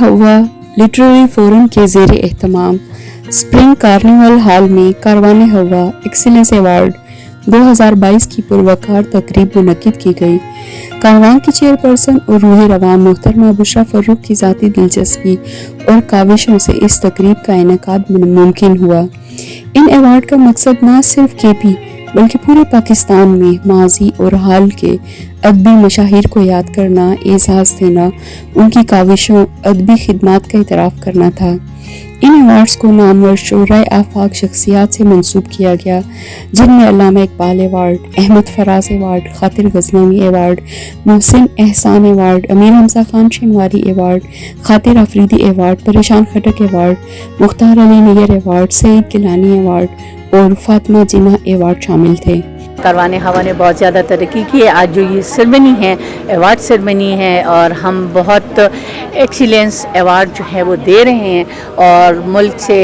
हवा literary forum के ज़ेर एहतमाम स्प्रिंग कार्निवल हॉल में कारवान हवा एक्सीलेंस अवार्ड 2022 की पुरवकार तकरीब मुनक्किद की गई। कारवान की चेयरपर्सन और रूह रवां मोहतरमा बुशरा फर्रुख की ज़ाती दिलचस्पी और काविशों से इस तकरीब का इनेकाद मुमकिन हुआ। इन अवार्ड का मकसद न सिर्फ केपी बल्कि पूरे पाकिस्तान में माजी और हाल के अदबी मशाहिर को याद करना, एजाज़ देना, उनकी काविशों अदबी खिदमात का इतराफ़ करना था। इन अवार्ड्स को नामवर शोराए आफाक शख्सियात से मंसूब किया गया, जिनमें अल्लामा इकबाल अवार्ड, अहमद फराज अवार्ड, खातिर गजनवी अवार्ड, मोहसिन एहसान अवार्ड, अमीर हमजा खान शनवारी अवार्ड, खातिर Afridi award, Pareshan Khattak award, Mukhtar Ali Nayyar award, Saeed Gilani award और फातिमा जिन्ना अवार्ड शामिल थे। कारवान हवा ने बहुत ज़्यादा तरक्की की है। आज जो ये सेरेमनी है, अवार्ड सेरेमनी है, और हम बहुत एक्सीलेंस अवार्ड जो है वो दे रहे हैं, और मुल्क से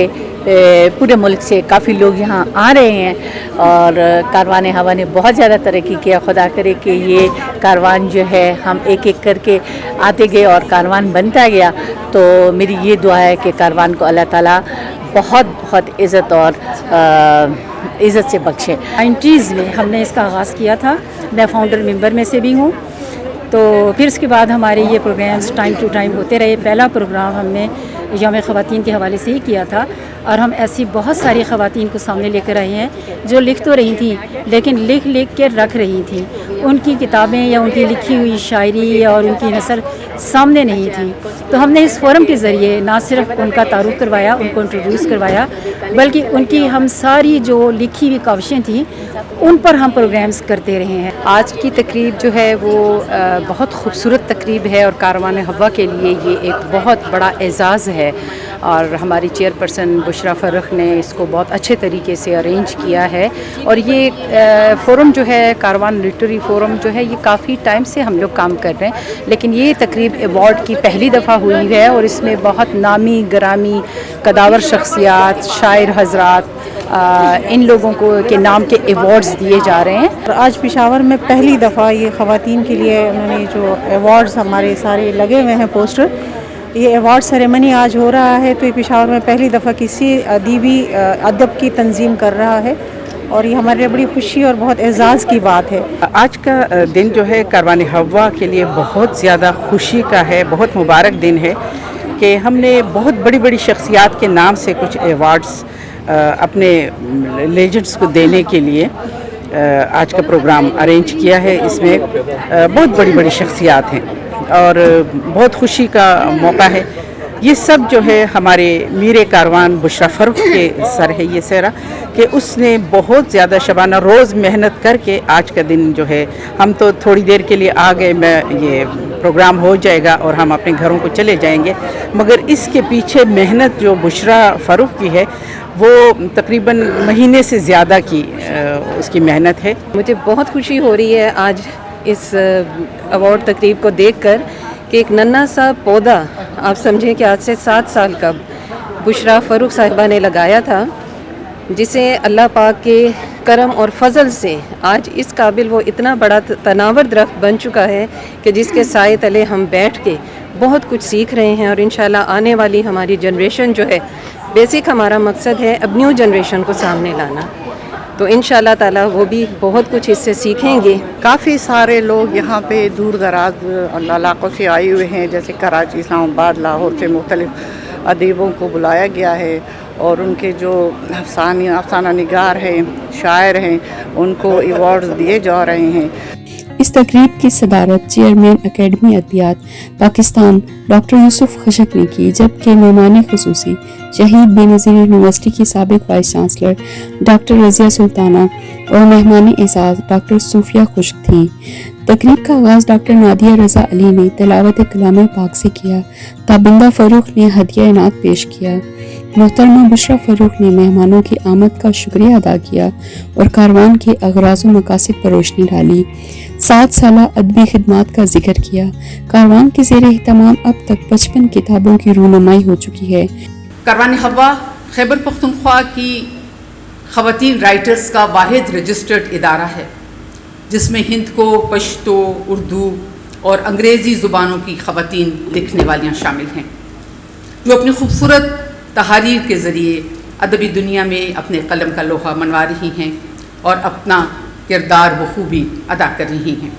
पूरे मुल्क से काफ़ी लोग यहाँ आ रहे हैं, और कारवान हवा ने बहुत ज़्यादा तरक्की किया। खुदा करे कि ये कारवान जो है हम एक एक करके आते गए और कारवान बनता गया। तो मेरी ये दुआ है कि कारवान को अल्लाह ताला बहुत बहुत इज़्ज़त और इज़्ज़त से बख्शे। 90s में हमने इसका आगाज़ किया था, मैं फाउंडर मेंबर में से भी हूँ। तो फिर उसके बाद हमारे ये प्रोग्राम्स टाइम टू टाइम होते रहे। पहला प्रोग्राम हमने यौम ख़वातीन के हवाले से ही किया था, और हम ऐसी बहुत सारी ख़वातीन को सामने लेकर आए हैं जो लिख तो रही थी लेकिन लिख लिख के रख रही थी। उनकी किताबें या उनकी लिखी हुई शायरी और उनकी नसर सामने नहीं थी। तो हमने इस फोरम के ज़रिए ना सिर्फ उनका तारुफ करवाया, उनको इंट्रोड्यूस करवाया, बल्कि उनकी हम सारी जो लिखी हुई काविशें थी उन पर हम प्रोग्राम्स करते रहे हैं। आज की तकरीब जो है वो बहुत खूबसूरत तकरीब है, और कारवान हवा के लिए ये एक बहुत बड़ा एज़ाज़ है, और हमारी चेयरपर्सन बुशरा फर्रुख ने इसको बहुत अच्छे तरीके से अरेंज किया है। और ये फोरम जो है, कारवान लिटरेरी फोरम जो है, ये काफ़ी टाइम से हम लोग काम कर रहे हैं, लेकिन ये तकरीब अवार्ड की पहली दफ़ा हुई है, और इसमें बहुत नामी गरामी कदावर शख्सियात, शायर हजरात, इन लोगों को के नाम के अवार्ड्स दिए जा रहे हैं। और आज पेशावर में पहली दफ़ा ये ख़वातीन के लिए उन्होंने जो अवार्ड्स हमारे सारे लगे हुए हैं पोस्टर, ये अवार्ड सेरेमनी आज हो रहा है। तो ये पेशावर में पहली दफ़ा किसी अदबी अदब की तंजीम कर रहा है, और ये हमारे लिए बड़ी खुशी और बहुत एजाज़ की बात है। आज का दिन जो है कारवान हवा के लिए बहुत ज़्यादा खुशी का है, बहुत मुबारक दिन है कि हमने बहुत बड़ी बड़ी शख्सियात के नाम से कुछ अवार्ड्स अपने लेजेंड्स को देने के लिए आज का प्रोग्राम अरेंज किया है। इसमें बहुत बड़ी बड़ी शख्सियात हैं और बहुत खुशी का मौका है। ये सब जो है हमारे मीर कारवान बुशरा फर्रुख के सर है ये सेहरा, कि उसने बहुत ज़्यादा शबाना रोज़ मेहनत करके आज का दिन जो है, हम तो थोड़ी देर के लिए आ गए, मैं ये प्रोग्राम हो जाएगा और हम अपने घरों को चले जाएंगे, मगर इसके पीछे मेहनत जो बुशरा फर्रुख की है वो तकरीबन महीने से ज़्यादा की उसकी मेहनत है। मुझे बहुत खुशी हो रही है आज इस अवार्ड तकरीब को देखकर कि एक नन्हा सा पौधा, आप समझें कि आज से 7 साल का बुशरा फर्रुख साहिबा ने लगाया था, जिसे अल्लाह पाक के करम और फजल से आज इस काबिल वो इतना बड़ा तनावर दरख्त बन चुका है कि जिसके साए तले हम बैठ के बहुत कुछ सीख रहे हैं। और इंशाल्लाह आने वाली हमारी जनरेशन जो है, बेसिक हमारा मकसद है अब न्यू जनरेशन को सामने लाना, तो इंशाल्लाह ताला वो भी बहुत कुछ इससे सीखेंगे। काफ़ी सारे लोग यहाँ पे दूर दराज इलाक़ों से आए हुए हैं, जैसे कराची, इस्लामाबाद, लाहौर से मुख्तलिफ अदीबों को बुलाया गया है, और उनके जो अफसाना निगार हैं, शायर हैं, उनको अवार्ड्स दिए जा रहे हैं। इस तकरीब की सदारत chairman academy Adabiyat Pakistan doctor Yousuf Khushk ने की, जबकि मेहमान खुसूसी शहीद बेनज़ीर यूनिवर्सिटी की साबिक vice chancellor doctor Razia Sultana और मेहमान एजाज़ डॉक्टर सूफिया खुश्क थी। तकरीब का आगाज़ डॉक्टर नादिया रज़ा अली ने तिलावत कलाम पाक से किया। ताबिंदा फर्रुख ने हदिया इनात पेश किया। मोहतरमा बुशरा फर्रुख ने मेहमानों की आमद का शुक्रिया अदा किया और कारवान के अगराज़ व मकासिद पर रोशनी डाली। 7 साला अदबी खिदमात का जिक्र किया। कारवान के ज़ेर एहतमाम अब तक 55 किताबों की रूनुमाई हो चुकी है। कारवान हवा खैबर पख्तूनख्वा की ख़वातीन राइटर्स का वाहिद रजिस्टर्ड इदारा है, जिसमें हिंद को पश्तो, उर्दू और अंग्रेज़ी ज़ुबानों की ख़वातीन लिखने वालियाँ शामिल हैं। جو اپنی خوبصورت تحاریر کے ذریعے ادبی دنیا میں اپنے قلم کا لوہا منوا رہی ہیں اور اپنا کردار بخوبی ادا کر رہی ہیں۔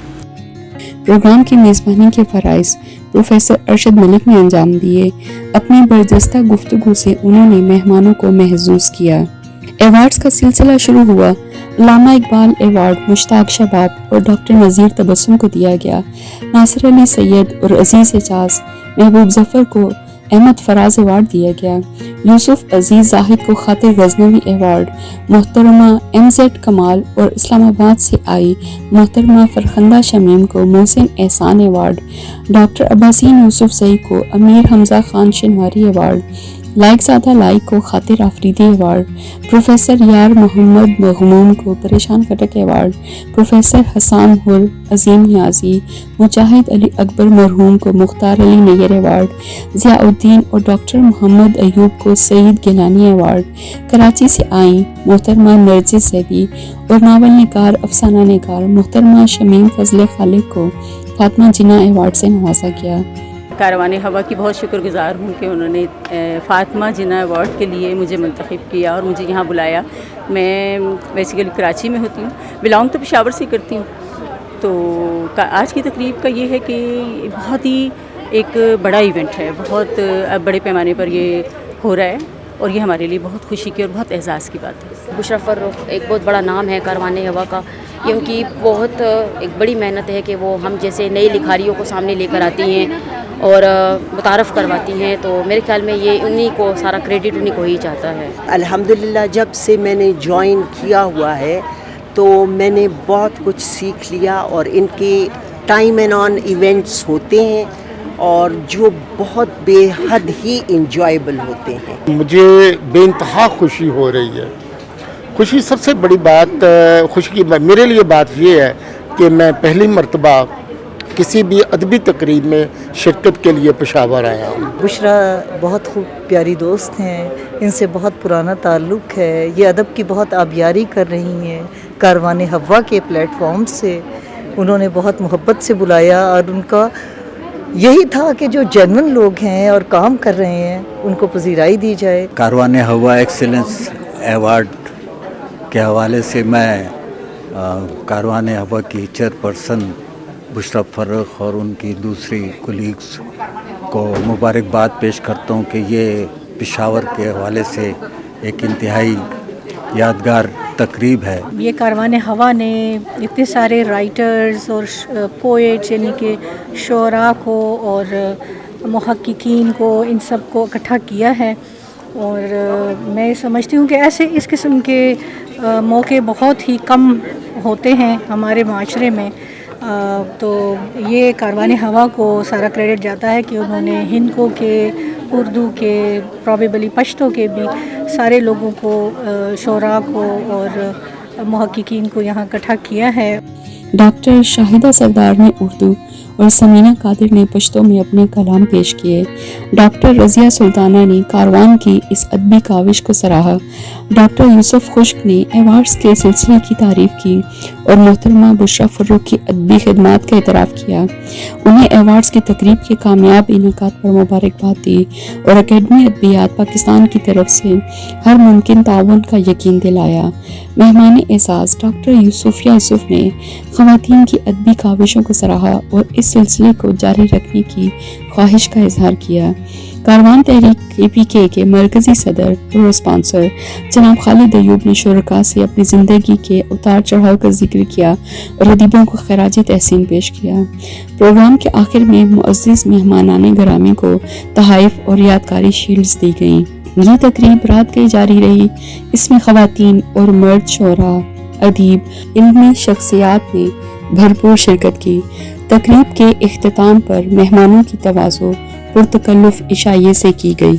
پروگرام کی میزبانی کے فرائض پروفیسر ارشد ملک نے انجام دیے۔ اپنی برجستہ گفتگو سے انہوں نے مہمانوں کو محظوظ کیا۔ ایوارڈز کا سلسلہ شروع ہوا۔ علامہ اقبال ایوارڈ مشتاق شباب اور ڈاکٹر نذیر تبسم کو دیا گیا۔ ناصر علی سید اور عزیز اعجاز محبوب ظفر کو احمد فراز ایوارڈ دیا گیا۔ یوسف عزیز زاہد کو خاطر غزنوی ایوارڈ، محترمہ ایم زیڈ کمال اور اسلام آباد سے آئی محترمہ فرخندہ شمیم کو محسن احسان ایوارڈ، ڈاکٹر عباسین یوسف زئی کو امیر حمزہ خان شنواری ایوارڈ، لائق زادہ لائق کو خاطر آفریدی ایوارڈ، پروفیسر یار محمد مغموم کو پریشان کٹک ایوارڈ، پروفیسر حسان حر عظیم نیازی مجاہد علی اکبر مرحوم کو مختار علی نیر ایوارڈ، ضیاء الدین اور ڈاکٹر محمد ایوب کو سعید گیلانی ایوارڈ، کراچی سے آئیں محترمہ نرجس زیدی اور ناول نگار افسانہ نگار محترمہ شمیم فضل خالق کو فاطمہ جناح ایوارڈ سے نوازا گیا۔ کاروان ہوا کی بہت شکر گزار ہوں کہ انہوں نے فاطمہ جناح ایوارڈ کے لیے مجھے منتخب کیا اور مجھے یہاں بلایا۔ میں بیسیکلی کراچی میں ہوتی ہوں، بلانگ تو پشاور سے کرتی ہوں۔ تو آج کی تقریب کا یہ ہے کہ بہت ہی ایک بڑا ایونٹ ہے، بہت بڑے پیمانے پر یہ ہو رہا ہے اور یہ ہمارے لیے بہت خوشی کی اور بہت اعزاز کی بات ہے۔ بشریٰ فرخ ایک بہت بڑا نام ہے کاروان ہوا کا، یہ ان کی بہت ایک بڑی محنت ہے کہ وہ ہم جیسے نئی لکھاریوں کو سامنے لے کر آتی ہیں اور متعارف کرواتی ہیں، تو میرے خیال میں یہ انہی کو سارا کریڈٹ انہی کو ہی جاتا ہے۔ الحمدللہ جب سے میں نے جوائن کیا ہوا ہے تو میں نے بہت کچھ سیکھ لیا، اور ان کے ٹائم اینڈ آن ایونٹس ہوتے ہیں اور جو بہت بے حد ہی انجوائبل ہوتے ہیں۔ مجھے بے انتہا خوشی ہو رہی ہے۔ خوشی سب سے بڑی بات، خوشی کی میرے لیے بات یہ ہے کہ میں پہلی مرتبہ کسی بھی ادبی تقریب میں شرکت کے لیے پشاور آیا ہوں۔ بشریٰ بہت خوب پیاری دوست ہیں، ان سے بہت پرانا تعلق ہے، یہ ادب کی بہت آبیاری کر رہی ہیں۔ کاروان ہوا کے پلیٹ فارم سے انہوں نے بہت محبت سے بلایا، اور ان کا یہی تھا کہ جو جینون لوگ ہیں اور کام کر رہے ہیں ان کو پذیرائی دی جائے۔ کاروان ہوا ایکسیلنس ایوارڈ کے حوالے سے میں کاروان ہوا کی چیئرپرسن بشریٰ فرخ اور ان کی دوسری کولیگز کو مبارکباد پیش کرتا ہوں کہ یہ پشاور کے حوالے سے ایک انتہائی یادگار تقریب ہے۔ یہ کاروان ہوا نے اتنے سارے رائٹرز اور پوئٹس یعنی کہ شعراء کو اور محققین کو، ان سب کو اکٹھا کیا ہے، اور میں سمجھتی ہوں کہ ایسے اس قسم کے موقع بہت ہی کم ہوتے ہیں ہمارے معاشرے میں، تو یہ کاروان ہوا کو سارا کریڈٹ جاتا ہے کہ انہوں نے ہندکو کے، اردو کے، پروبیبلی پشتو کے بھی سارے لوگوں کو، شعراء کو اور محققین کو یہاں اکٹھا کیا ہے۔ ڈاکٹر شاہدہ سردار نے اردو اور سمینہ قادر نے پشتو میں اپنے کلام پیش کیے۔ ڈاکٹر رضیہ سلطانہ نے کاروان کی اس ادبی کاوش کو سراہا۔ ڈاکٹر یوسف خشک نے ایوارڈز کے سلسلے کی تعریف کی اور محترمہ بشریٰ فرخ کی ادبی خدمات کا اعتراف کیا۔ انہیں ایوارڈز کی تقریب کے کامیاب انعقاد پر مبارکباد دی اور اکیڈمی ادبیات پاکستان کی طرف سے ہر ممکن تعاون کا یقین دلایا۔ مہمان اعزاز ڈاکٹر یوسفیہ یوسف نے خواتین کی ادبی کاوشوں کو سراہا اور اس سلسلے کو جاری رکھنے کی خواہش کا اظہار کیا۔ کاروان تحریک KPK کے مرکزی صدر اور اسپانسر جناب خالد ایوب نے شرکاء سے اپنی زندگی کے اتار چڑھاؤ کا ذکر کیا اور ادیبوں کو خراج تحسین پیش کیا۔ پروگرام کے آخر میں معزز مہمانان گرامی کو تحائف اور یادگاری شیلڈز دی گئیں۔ یہ تقریب رات گئی جاری رہی۔ اس میں خواتین اور مرد شعراء، ادیب، علمی شخصیات نے بھرپور شرکت کی۔ تقریب کے اختتام پر مہمانوں کی تواضع پرتکلف عشائیے سے کی گئی۔